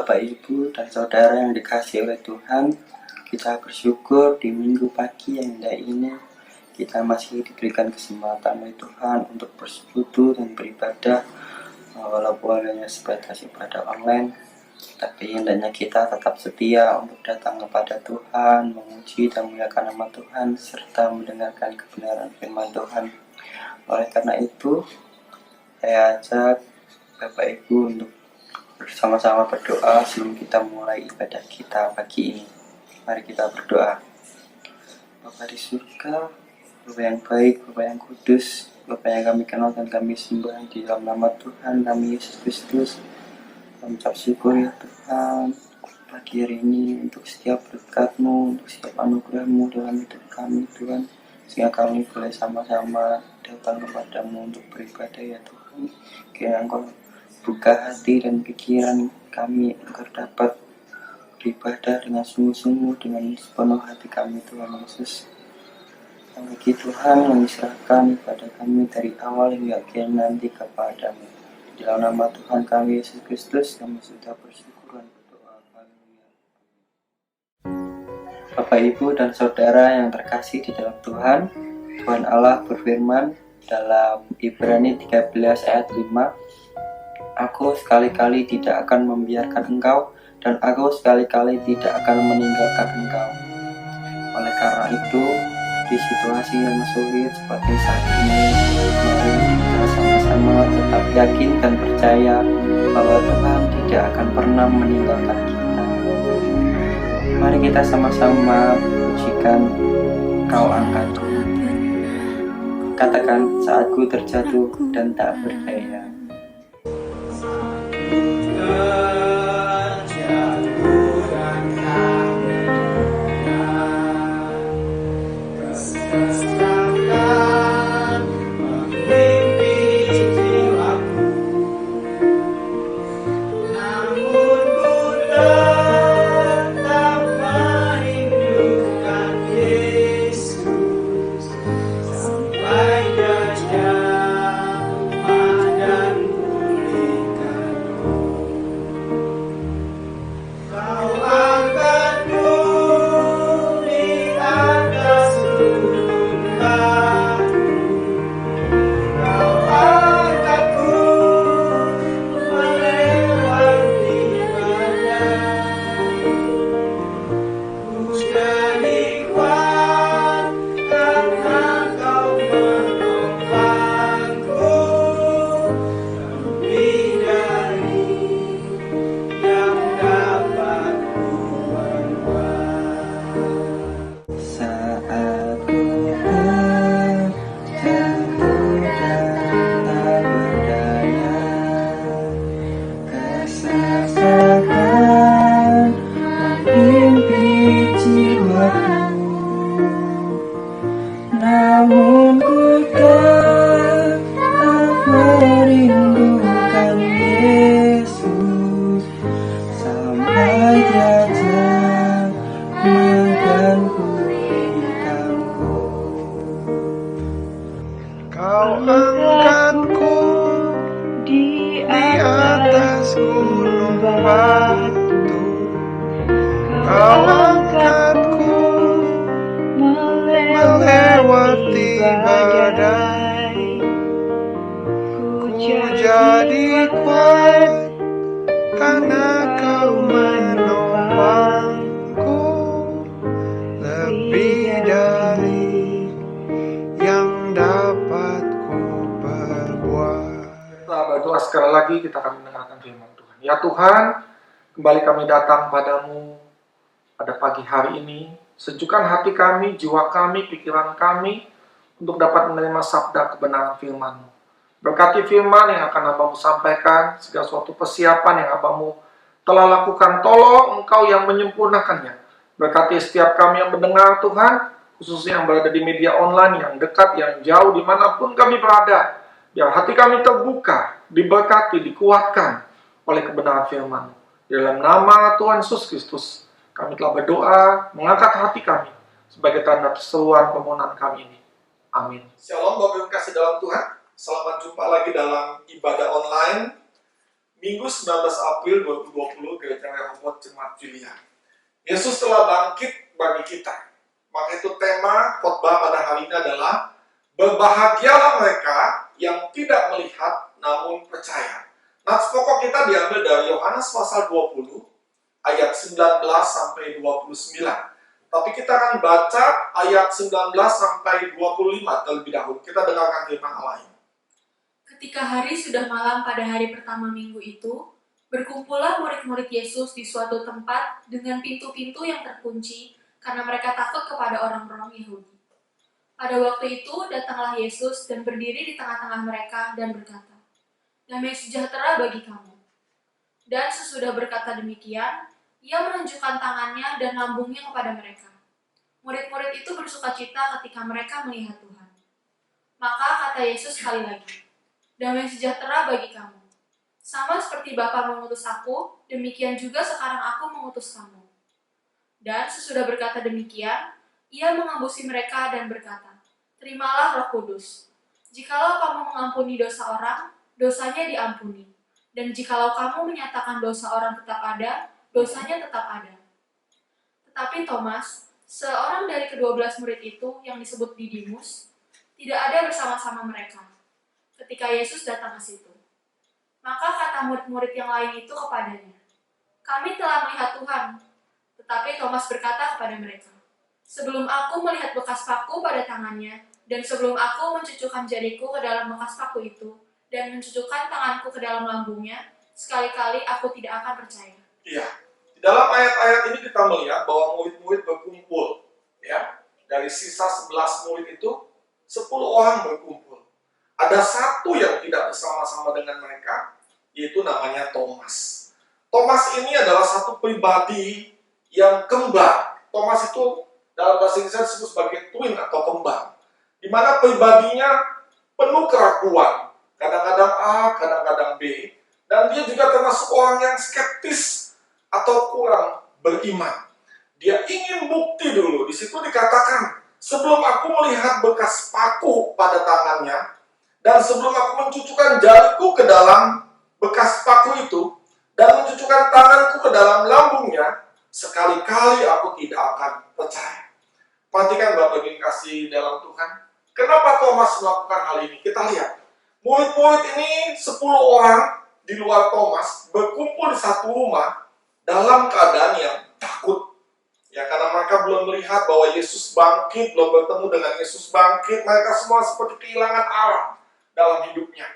Bapak, Ibu, dan Saudara yang dikasihi oleh Tuhan, kita bersyukur di minggu pagi yang indah ini kita masih diberikan kesempatan oleh Tuhan untuk bersekutu dan beribadah, walaupun hanya sebatas ibadah online. Tapi hendaknya kita tetap setia untuk datang kepada Tuhan, memuji dan memuliakan nama Tuhan, serta mendengarkan kebenaran firman Tuhan. Oleh karena itu, saya ajak Bapak Ibu untuk bersama-sama berdoa sebelum kita mulai ibadah kita pagi ini. Mari kita berdoa. Bapa di surga, Bapa yang baik, Bapa yang kudus, Bapa yang kami kenal dan kami sembah, di dalam nama Tuhan kami Yesus Kristus, kami ucap syukur ya Tuhan pagi hari ini untuk setiap berkat-Mu, untuk setiap anugerah-Mu dalam hidup kami Tuhan, sehingga kami boleh sama-sama datang kepadamu untuk beribadah ya Tuhan. Kiranya Engkau buka hati dan pikiran kami agar dapat beribadah dengan sungguh-sungguh, dengan sepenuh hati kami Tuhan Yesus. Dan bagi Tuhan mengisahkan kepada kami dari awal hingga akhir nanti kepadamu. Di dalam nama Tuhan kami Yesus Kristus kami sudah bersyukur dan berdoa. Haleluya. Bapak, Ibu, dan Saudara yang terkasih di dalam Tuhan, Tuhan Allah berfirman dalam Ibrani 13 ayat 5, Aku sekali-kali tidak akan membiarkan engkau, dan aku sekali-kali tidak akan meninggalkan engkau. Oleh karena itu, di situasi yang sulit seperti saat ini, mari kita sama-sama tetap yakin dan percaya bahwa Tuhan tidak akan pernah meninggalkan kita. Mari kita sama-sama pujikan Kau Angkatku. Katakan, saatku terjatuh dan tak berdaya. Namun ku tetap merindukan Yesus sampai Dia jamah dan pulihkanku. Kau angkatku di atas gunung batu, Kau angkatku melewati badai. Ku jadi kuat karena Kau menopangku, lebih dari yang dapat ku perbuat. Kita berdoa sekali lagi, kita akan mendengarkan firman Tuhan. Ya Tuhan, kembali kami datang padamu pada pagi hari ini. Sejukkan hati kami, jiwa kami, pikiran kami untuk dapat menerima sabda kebenaran firman-Mu. Berkati firman yang akan Hamba-Mu sampaikan, segala suatu persiapan yang Hamba-Mu telah lakukan, tolong Engkau yang menyempurnakannya. Berkati setiap kami yang mendengar Tuhan, khususnya yang berada di media online, yang dekat, yang jauh, dimanapun kami berada. Biar hati kami terbuka, diberkati, dikuatkan oleh kebenaran firman-Mu. Di dalam nama Tuhan Yesus Kristus, kami telah berdoa, mengangkat hati kami sebagai tanda perseruan permohonan kami ini. Amin. Shalom, Bapak Ibu kasih dalam Tuhan. Selamat jumpa lagi dalam ibadah online Minggu 19 April 2020 Gereja Rehoboth Jemaat Filia. Yesus telah bangkit bagi kita. Maka itu tema khotbah pada hari ini adalah berbahagialah mereka yang tidak melihat namun percaya. Nats pokok kita diambil dari Yohanes pasal 20 ayat 19 sampai 29. Tapi kita akan baca ayat 19 sampai 25 terlebih dahulu. Kita dengarkan firman Allah ini. Ketika hari sudah malam pada hari pertama minggu itu, berkumpullah murid-murid Yesus di suatu tempat dengan pintu-pintu yang terkunci karena mereka takut kepada orang-orang Yahudi. Pada waktu itu datanglah Yesus dan berdiri di tengah-tengah mereka dan berkata, "Damai sejahtera bagi kamu." Dan sesudah berkata demikian, ia menunjukkan tangannya dan lambungnya kepada mereka. Murid-murid itu bersukacita ketika mereka melihat Tuhan. Maka kata Yesus sekali lagi, "Damai sejahtera bagi kamu. Sama seperti Bapa mengutus aku, demikian juga sekarang aku mengutus kamu." Dan sesudah berkata demikian, ia mengembusi mereka dan berkata, "Terimalah Roh Kudus. Jikalau kamu mengampuni dosa orang, dosanya diampuni. Dan jikalau kamu menyatakan dosa orang tetap ada, dosanya tetap ada." Tetapi Thomas, seorang dari ke-12 murid itu yang disebut Didimus, tidak ada bersama-sama mereka ketika Yesus datang ke situ. Maka kata murid-murid yang lain itu kepadanya, "Kami telah melihat Tuhan." Tetapi Thomas berkata kepada mereka, "Sebelum aku melihat bekas paku pada tangannya, dan sebelum aku mencucukkan jariku ke dalam bekas paku itu, dan mencucukkan tanganku ke dalam lambungnya, sekali-kali aku tidak akan percaya." Iya. Di dalam ayat-ayat ini kita melihat bahwa murid-murid berkumpul. Ya. Dari sisa 11 murid itu, 10 orang berkumpul. Ada satu yang tidak bersama-sama dengan mereka, yaitu namanya Thomas. Thomas ini adalah satu pribadi yang kembar. Thomas itu dalam bahasa Inggris disebut sebagai twin atau kembar, di mana pribadinya penuh keraguan, kadang-kadang A, kadang-kadang B, dan dia juga termasuk orang yang skeptis atau kurang beriman. Dia ingin bukti dulu. Di situ dikatakan, "Sebelum aku melihat bekas paku pada tangannya, dan sebelum aku mencucukkan jariku ke dalam bekas paku itu, dan mencucukkan tanganku ke dalam lambungnya, sekali-kali aku tidak akan percaya." Perhatikan Bapak Ibu yang kasih dalam Tuhan. Kenapa Thomas melakukan hal ini? Kita lihat. Murid-murid ini 10 orang di luar Thomas berkumpul di satu rumah dalam keadaan yang takut. Ya, karena mereka belum melihat bahwa Yesus bangkit, belum bertemu dengan Yesus bangkit. Mereka semua seperti kehilangan arah dalam hidupnya.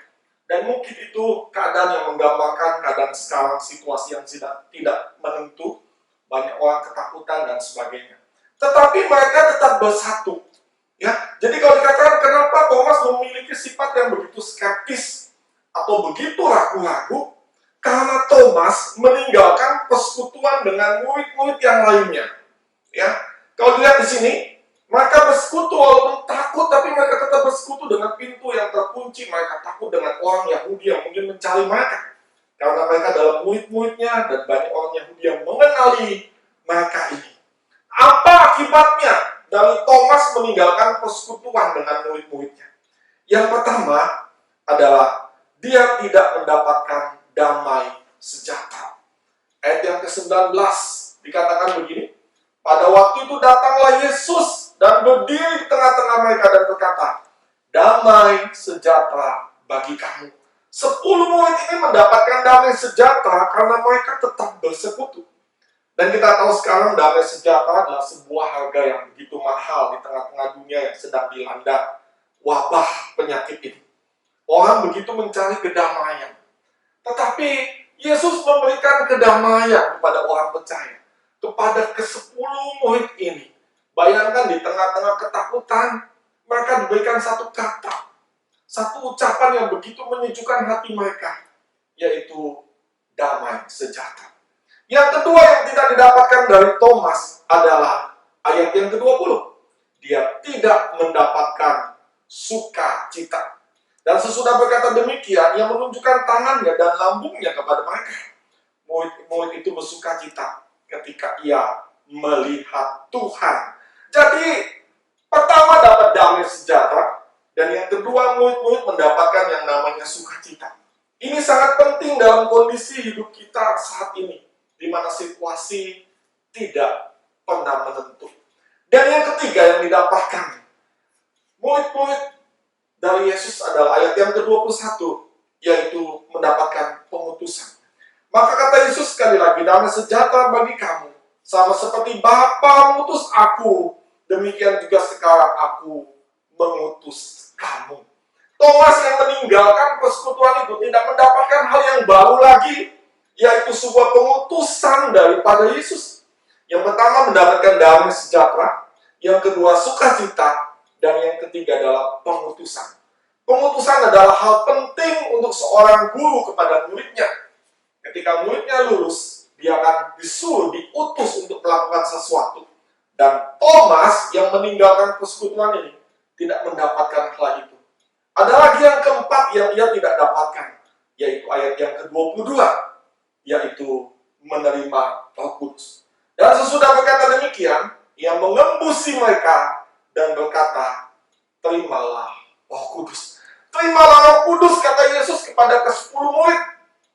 Dan mungkin itu keadaan yang menggambarkan keadaan sekarang, situasi yang tidak menentu, banyak orang ketakutan dan sebagainya. Tetapi mereka tetap bersatu. Ya, jadi kalau dikatakan kenapa Thomas memiliki sifat yang begitu skeptis atau begitu ragu-ragu, karena Thomas meninggalkan persekutuan dengan murid-murid yang lainnya. Ya, kalau dilihat di sini, mereka bersekutu walaupun takut, tapi mereka tetap bersekutu dengan pintu yang terkunci. Mereka takut dengan orang Yahudi yang mungkin mencari mereka, karena mereka adalah murid-muridnya dan banyak orang Yahudi yang mengenali mereka ini. Apa akibatnya dari Thomas meninggalkan persekutuan dengan murid-muridnya? Yang pertama adalah dia tidak mendapatkan damai sejahtera. Ayat yang ke-19 dikatakan begini, "Pada waktu itu datanglah Yesus dan berdiri di tengah-tengah mereka dan berkata, 'Damai sejahtera bagi kamu.'" 10 murid ini mendapatkan damai sejahtera karena mereka tetap bersekutu. Dan kita tahu sekarang damai sejahtera adalah sebuah harga yang begitu mahal di tengah-tengah dunia yang sedang dilanda wabah penyakit ini. Orang begitu mencari kedamaian. Tetapi Yesus memberikan kedamaian kepada orang percaya. Kepada ke-10 murid ini. Bayangkan di tengah-tengah ketakutan, mereka diberikan satu kata, satu ucapan yang begitu menyejukkan hati mereka, yaitu damai sejahtera. Yang kedua yang tidak didapatkan dari Thomas adalah ayat yang ke-20. Dia tidak mendapatkan sukacita. Dan sesudah berkata demikian, ia menunjukkan tangannya dan lambungnya kepada mereka. Murid itu bersukacita ketika ia melihat Tuhan. Jadi, pertama dapat damai sejahtera, dan yang kedua murid-murid mendapatkan yang namanya sukacita. Ini sangat penting dalam kondisi hidup kita saat ini, di mana situasi tidak pernah menentu. Dan yang ketiga yang didapatkan murid-murid dari Yesus adalah ayat yang ke-21, yaitu mendapatkan pengutusan. Maka kata Yesus sekali lagi, damai sejahtera bagi kamu, sama seperti Bapa mengutus aku, demikian juga sekarang aku mengutus kamu. Thomas yang meninggalkan persekutuan itu tidak mendapatkan hal yang baru lagi, yaitu sebuah pengutusan daripada Yesus. Yang pertama mendapatkan damai sejahtera, yang kedua sukacita, dan yang ketiga adalah pengutusan. Pengutusan adalah hal penting untuk seorang guru kepada muridnya. Ketika muridnya lulus, dia akan disuruh, diutus untuk melakukan sesuatu. Dan Thomas yang meninggalkan persekutuan ini tidak mendapatkan hal itu. Ada lagi yang keempat yang ia tidak dapatkan, yaitu ayat yang ke-22, yaitu menerima Roh Kudus. Dan sesudah berkata demikian, ia mengembusi mereka dan berkata, terimalah Roh Kudus. Terimalah Roh Kudus, kata Yesus kepada ke-10 murid.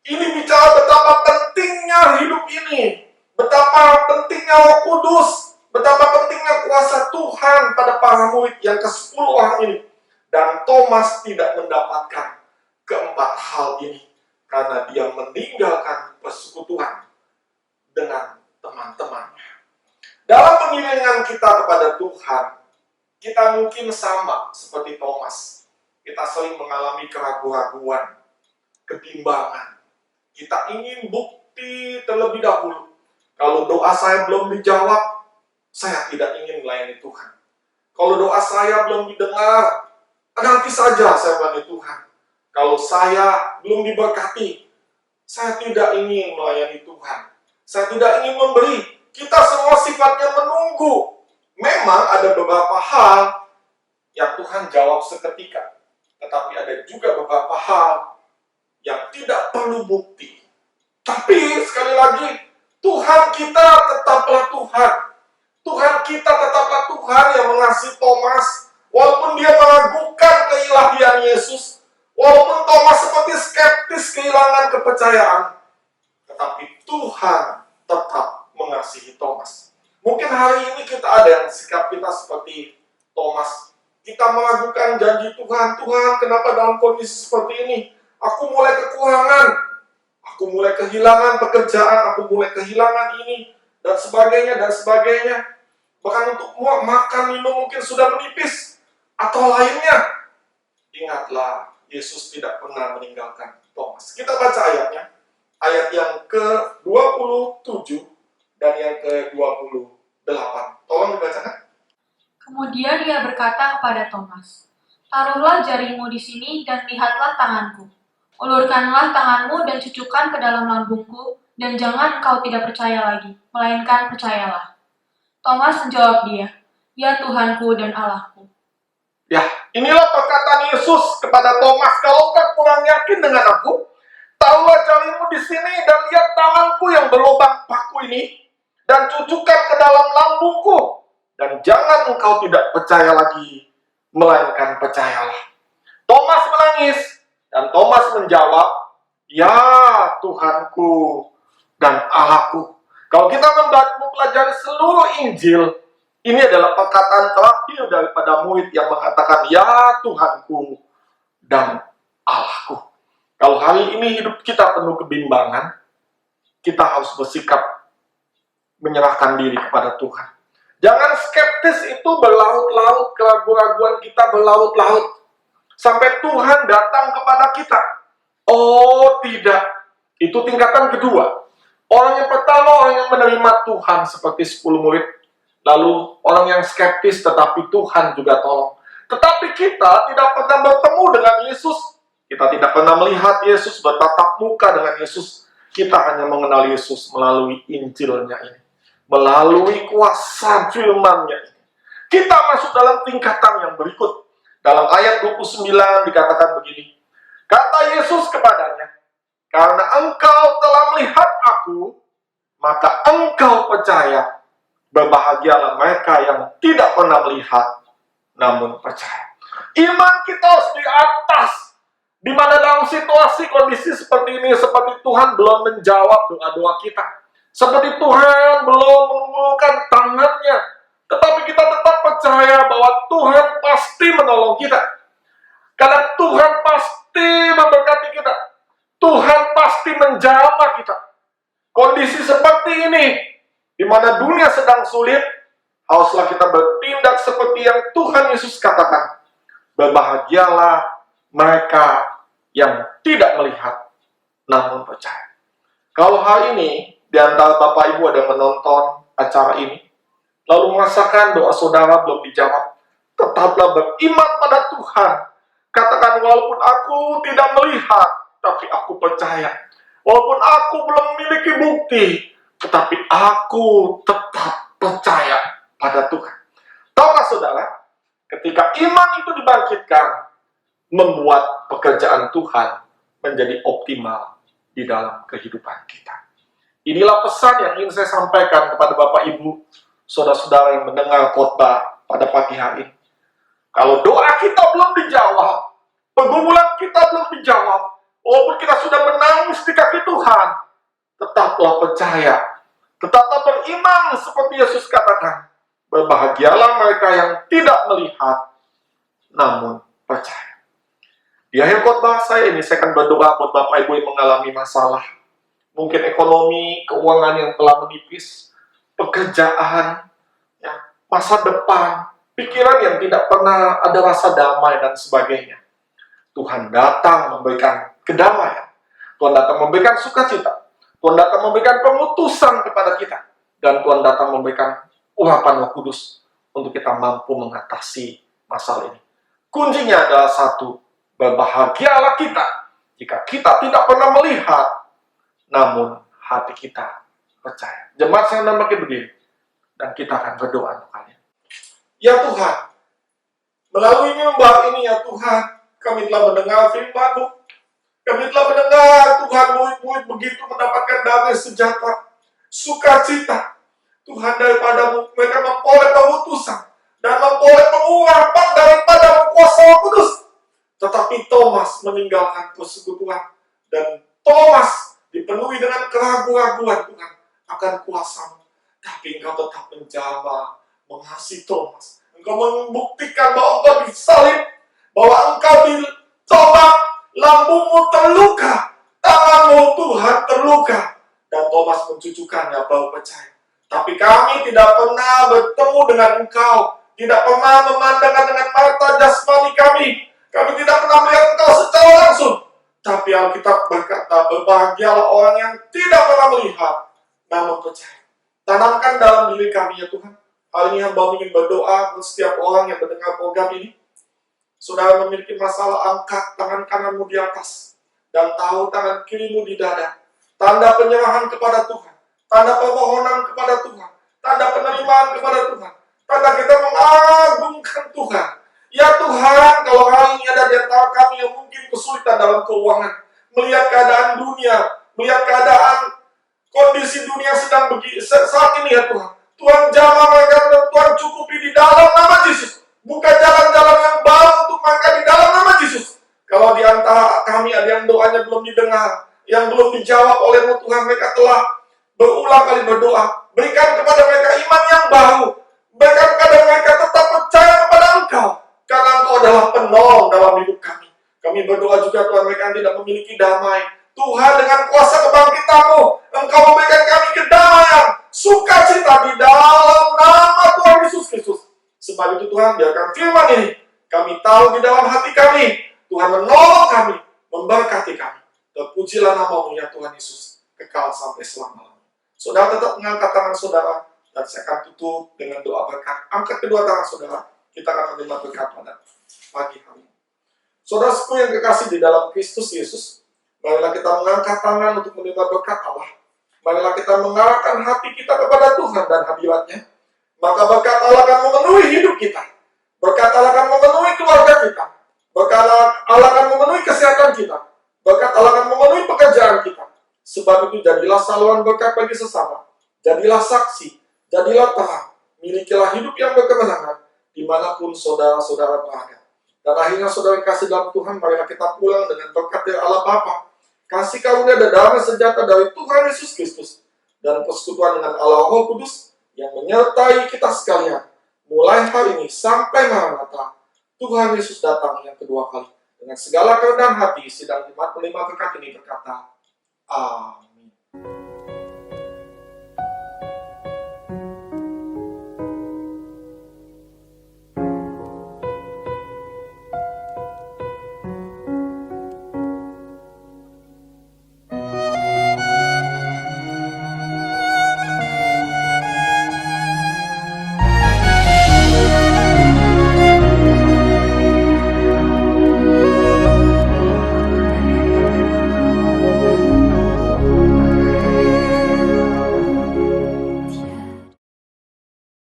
Ini bicara betapa pentingnya hidup ini, betapa pentingnya Roh Kudus, betapa pentingnya kuasa Tuhan pada para murid yang ke-10 orang ini. Dan Thomas tidak mendapatkan keempat hal ini karena dia meninggalkan persekutuan dengan teman-temannya. Dalam pengiringan kita kepada Tuhan, kita mungkin sama seperti Thomas. Kita sering mengalami keraguan-raguan, kebimbangan. Kita ingin bukti terlebih dahulu. Kalau doa saya belum dijawab, saya tidak ingin melayani Tuhan. Kalau doa saya belum didengar, nanti saja saya melayani Tuhan. Kalau saya belum diberkati, saya tidak ingin melayani Tuhan. Saya tidak ingin memberi. Kita semua sifatnya menunggu. Memang ada beberapa hal yang Tuhan jawab seketika. Tetapi ada juga beberapa hal yang tidak perlu bukti. Tapi sekali lagi, Tuhan kita tetaplah Tuhan. Tuhan kita tetaplah Tuhan yang mengasihi Thomas. Walaupun dia meragukan keilahian Yesus, walaupun Thomas seperti skeptis kehilangan kepercayaan, tetapi Tuhan tetap mengasihi Thomas. Mungkin hari ini kita ada yang sikap kita seperti Thomas. Kita meragukan janji Tuhan. Tuhan, kenapa dalam kondisi seperti ini? Aku mulai kekurangan. Aku mulai kehilangan pekerjaan. Aku mulai kehilangan ini. Dan sebagainya, dan sebagainya. Bahkan untuk makan, minum mungkin sudah menipis. Atau lainnya. Ingatlah, Yesus tidak pernah meninggalkan Thomas. Kita baca ayatnya. Ayat yang ke-27 dan yang ke-28. Tolong dibacakan. Kemudian ia berkata kepada Thomas, taruhlah jarimu di sini dan lihatlah tanganku. Ulurkanlah tanganmu dan cucukkan ke dalam lambungku, dan jangan engkau tidak percaya lagi, melainkan percayalah. Thomas menjawab dia, ya Tuhanku dan Allahku. Ya, inilah perkataan Yesus kepada Thomas, kalau engkau kurang yakin dengan aku, taruhlah jarimu di sini dan lihat tanganku yang berlubang paku ini, dan cucukkan ke dalam lambungku. Dan jangan engkau tidak percaya lagi, melainkan percayalah. Thomas menangis, dan Thomas menjawab, ya Tuhanku dan Allahku. Kalau kita mempelajari seluruh Injil, ini adalah perkataan terakhir daripada murid yang mengatakan, ya Tuhanku dan Allahku. Kalau hari ini hidup kita penuh kebimbangan, kita harus bersikap menyerahkan diri kepada Tuhan. Jangan skeptis itu berlarut-larut, keraguan-raguan kita berlarut-larut. Sampai Tuhan datang kepada kita. Oh tidak, itu tingkatan kedua. Orang yang pertama, orang yang menerima Tuhan seperti 10 murid. Lalu orang yang skeptis tetapi Tuhan juga tolong. Tetapi kita tidak pernah bertemu dengan Yesus. Kita tidak pernah melihat Yesus, bertatap muka dengan Yesus. Kita hanya mengenal Yesus melalui Injilnya ini. Melalui kuasa firman-Nya ini. Kita masuk dalam tingkatan yang berikut. Dalam ayat 29 dikatakan begini. Kata Yesus kepadanya, karena engkau telah melihat aku, maka engkau percaya. Berbahagialah mereka yang tidak pernah melihat, namun percaya. Iman kita harus di atas Di mana dalam situasi kondisi seperti ini, seperti Tuhan belum menjawab doa-doa kita. Seperti Tuhan belum mengulurkan tangannya. Tetapi kita tetap percaya bahwa Tuhan pasti menolong kita. Karena Tuhan pasti memberkati kita. Tuhan pasti menjamah kita. Kondisi seperti ini, di mana dunia sedang sulit, haruslah kita bertindak seperti yang Tuhan Yesus katakan. Berbahagialah mereka yang tidak melihat, namun percaya. Kalau hari ini, di antara Bapak Ibu ada yang menonton acara ini, lalu merasakan doa saudara belum dijawab, tetaplah beriman pada Tuhan. Katakan, walaupun aku tidak melihat, tapi aku percaya. Walaupun aku belum memiliki bukti, tetapi aku tetap percaya pada Tuhan. Tahukah saudara, ketika iman itu dibangkitkan, membuat pekerjaan Tuhan menjadi optimal di dalam kehidupan kita. Inilah pesan yang ingin saya sampaikan kepada Bapak Ibu, saudara-saudara yang mendengar khotbah pada pagi hari ini. Kalau doa kita belum dijawab, pergumulan kita belum dijawab, walaupun kita sudah menangis di kaki Tuhan, tetaplah percaya, tetaplah beriman seperti Yesus katakan. Berbahagialah mereka yang tidak melihat, namun percaya. Di akhir khotbah saya ini, saya akan berdoa buat Bapak Ibu yang mengalami masalah. Mungkin ekonomi, keuangan yang telah menipis, pekerjaan, ya, masa depan, pikiran yang tidak pernah ada rasa damai dan sebagainya. Tuhan datang memberikan kedamaian. Tuhan datang memberikan sukacita. Tuhan datang memberikan pengutusan kepada kita. Dan Tuhan datang memberikan urapan Roh Kudus untuk kita mampu mengatasi masalah ini. Kuncinya adalah satu, berbahagialah kita jika kita tidak pernah melihat, namun hati kita percaya. Jemaat saya makin berdiri, dan kita akan berdoa untuk kalian. Ya Tuhan, melalui mimbar ini ya Tuhan, kami telah mendengar firman-Mu. Kami telah mendengar Tuhan, murid-murid begitu mendapatkan damai sejahtera, sukacita. Tuhan, daripada-Mu mereka memperoleh pengutusan dan memperoleh pengurapan daripada kuasa Roh Kudus. Tetapi Thomas meninggalkan persekutuan, dan Thomas dipenuhi dengan keraguan-keraguan Tuhan akan kuasa-Mu. Tapi Engkau tetap menjamah, mengasihi Thomas. Engkau membuktikan bahwa Engkau disalib, bahwa Engkau ditolak, lambungmu terluka, tanganmu Tuhan terluka, dan Thomas mencucukkannya bau percaya. Tapi kami tidak pernah bertemu dengan Engkau, tidak pernah memandangkan dengan mata jasmani kami. Kami tidak pernah melihat Engkau secara langsung. Tapi Alkitab berkata, berbahagialah orang yang tidak pernah melihat, namun percaya. Tanamkan dalam diri kami ya Tuhan. Hari ini hamba ingin berdoa untuk setiap orang yang mendengar program ini. Saudara memiliki masalah, angkat tangan kananmu di atas, dan tahu tangan kirimu di dada. Tanda penyerahan kepada Tuhan, tanda permohonan kepada Tuhan, tanda penerimaan kepada Tuhan, tanda kita mengagungkan Tuhan. Ya Tuhan, kalau hari ini ada di antara kami yang mungkin kesulitan dalam keuangan, melihat keadaan dunia, melihat keadaan kondisi dunia sedang saat ini ya Tuhan. Tuhan jamah mereka, Tuhan cukupi di dalam nama Yesus. Buka jalan-jalan yang baru untuk mereka di dalam nama Yesus. Kalau di antara kami ada yang doanya belum didengar, yang belum dijawab oleh Tuhan, mereka telah berulang kali berdoa. Berikan kepada mereka iman yang baru. Berikan kepada mereka tetap percaya kepada Engkau. Karena Engkau adalah penolong dalam hidup kami. Kami berdoa juga Tuhan, mereka yang tidak memiliki damai. Tuhan, dengan kuasa kebangkitan-Mu, Engkau memberikan kami kedamaian, sukacita di dalam nama Tuhan Yesus Kristus. Sebab itu Tuhan, biarkan firman ini kami tahu di dalam hati kami. Tuhan menolong kami, memberkati kami. Terpujilah nama-Mu ya Tuhan Yesus, kekal sampai selama-lamanya. Saudara tetap mengangkat tangan saudara, dan saya akan tutup dengan doa berkat. Angkat kedua tangan saudara, kita akan menerima berkat pada pagi hari. Saudaraku yang kekasih di dalam Kristus Yesus, marilah kita mengangkat tangan untuk menerima berkat Allah. Marilah kita mengarahkan hati kita kepada Tuhan dan hadirat-Nya. Maka berkat Allah akan memenuhi hidup kita. Berkat Allah akan memenuhi keluarga kita. Berkat Allah akan memenuhi kesehatan kita. Berkat Allah akan memenuhi pekerjaan kita. Sebab itu jadilah saluran berkat bagi sesama. Jadilah saksi. Jadilah terang. Milikilah hidup yang berkemenangan dimanapun saudara-saudara berada. Dan akhirnya saudara kasih dalam Tuhan, marilah kita pulang dengan berkat dari Allah Bapa, kasih karunia dan damai sejahtera dari Tuhan Yesus Kristus, dan persekutuan dengan Allah Roh Kudus yang menyertai kita sekalian, mulai hari ini sampai Maranatha, Tuhan Yesus datang yang kedua kali. Dengan segala kerendahan hati, sidang jemaat penerima berkat ini berkata, Amin.